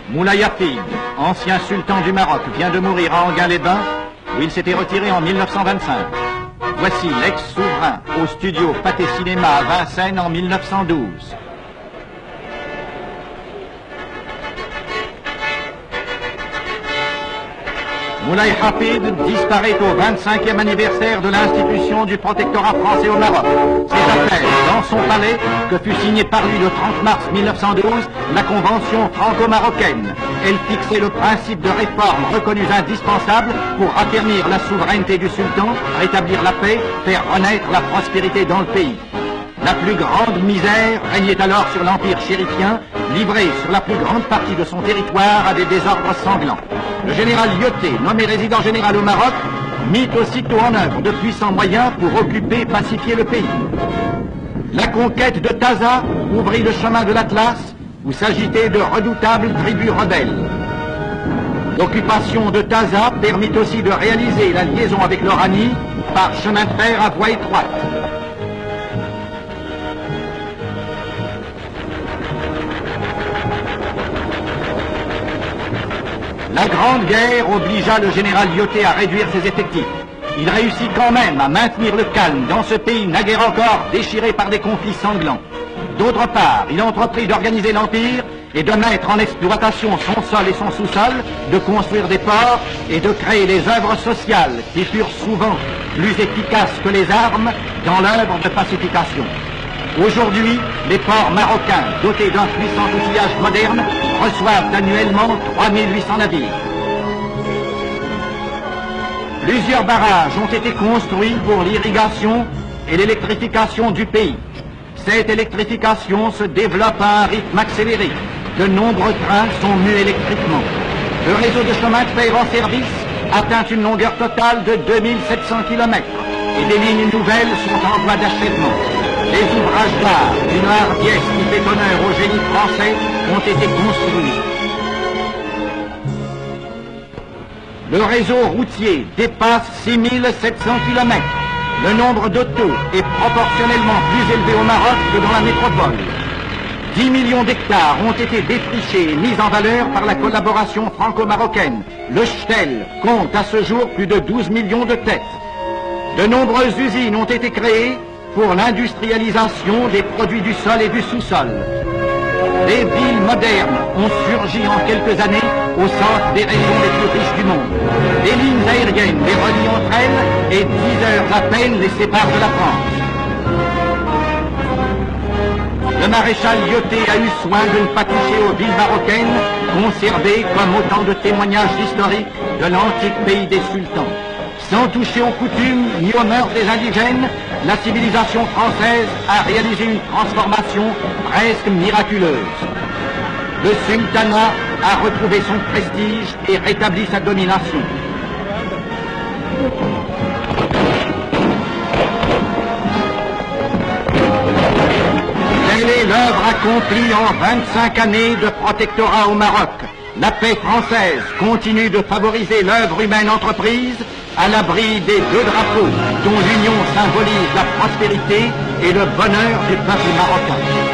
Moulay Hafid, ancien sultan du Maroc, vient de mourir à Enghien-les-Bains, où il s'était retiré en 1925. Voici l'ex-souverain au studio Pathé Cinéma à Vincennes en 1912. Moulay Hafid disparaît au 25e anniversaire de l'institution du protectorat français au Maroc. C'est après, dans son palais, que fut signée par lui le 30 mars 1912 la convention franco-marocaine. Elle fixait le principe de réformes reconnues indispensables pour affermir la souveraineté du sultan, rétablir la paix, faire renaître la prospérité dans le pays. La plus grande misère régnait alors sur l'empire chérifien, livré sur la plus grande partie de son territoire à des désordres sanglants. Le général Lyautey, nommé résident général au Maroc, mit aussitôt en œuvre de puissants moyens pour occuper et pacifier le pays. La conquête de Taza ouvrit le chemin de l'Atlas, où s'agitaient de redoutables tribus rebelles. L'occupation de Taza permit aussi de réaliser la liaison avec l'Oranie par chemin de fer à voie étroite. La Grande Guerre obligea le général Lyautey à réduire ses effectifs. Il réussit quand même à maintenir le calme dans ce pays naguère encore déchiré par des conflits sanglants. D'autre part, il entreprit d'organiser l'Empire et de mettre en exploitation son sol et son sous-sol, de construire des ports et de créer les œuvres sociales qui furent souvent plus efficaces que les armes dans l'œuvre de pacification. Aujourd'hui, les ports marocains, dotés d'un puissant outillage moderne, reçoivent annuellement 3800 navires. Plusieurs barrages ont été construits pour l'irrigation et l'électrification du pays. Cette électrification se développe à un rythme accéléré. De nombreux trains sont mus électriquement. Le réseau de chemin de fer en service atteint une longueur totale de 2700 km et des lignes nouvelles sont en voie d'achèvement. Les ouvrages d'art d'une hardiesse qui fait honneur au génie français ont été construits. Le réseau routier dépasse 6700 km. Le nombre d'autos est proportionnellement plus élevé au Maroc que dans la métropole. 10 millions d'hectares ont été défrichés et mis en valeur par la collaboration franco-marocaine. Le Shtel compte à ce jour plus de 12 millions de têtes. De nombreuses usines ont été créées pour l'industrialisation des produits du sol et du sous-sol. Des villes modernes ont surgi en quelques années au centre des régions les plus riches du monde. Des lignes aériennes les relient entre elles et 10 heures à peine les séparent de la France. Le maréchal Lyautey a eu soin de ne pas toucher aux villes marocaines, conservées comme autant de témoignages historiques de l'antique pays des sultans. Sans toucher aux coutumes ni aux mœurs des indigènes, la civilisation française a réalisé une transformation presque miraculeuse. Le sultanat a retrouvé son prestige et rétabli sa domination. Telle est l'œuvre accomplie en 25 années de protectorat au Maroc. La paix française continue de favoriser l'œuvre humaine entreprise à l'abri des deux drapeaux dont l'union symbolise la prospérité et le bonheur du peuple marocain.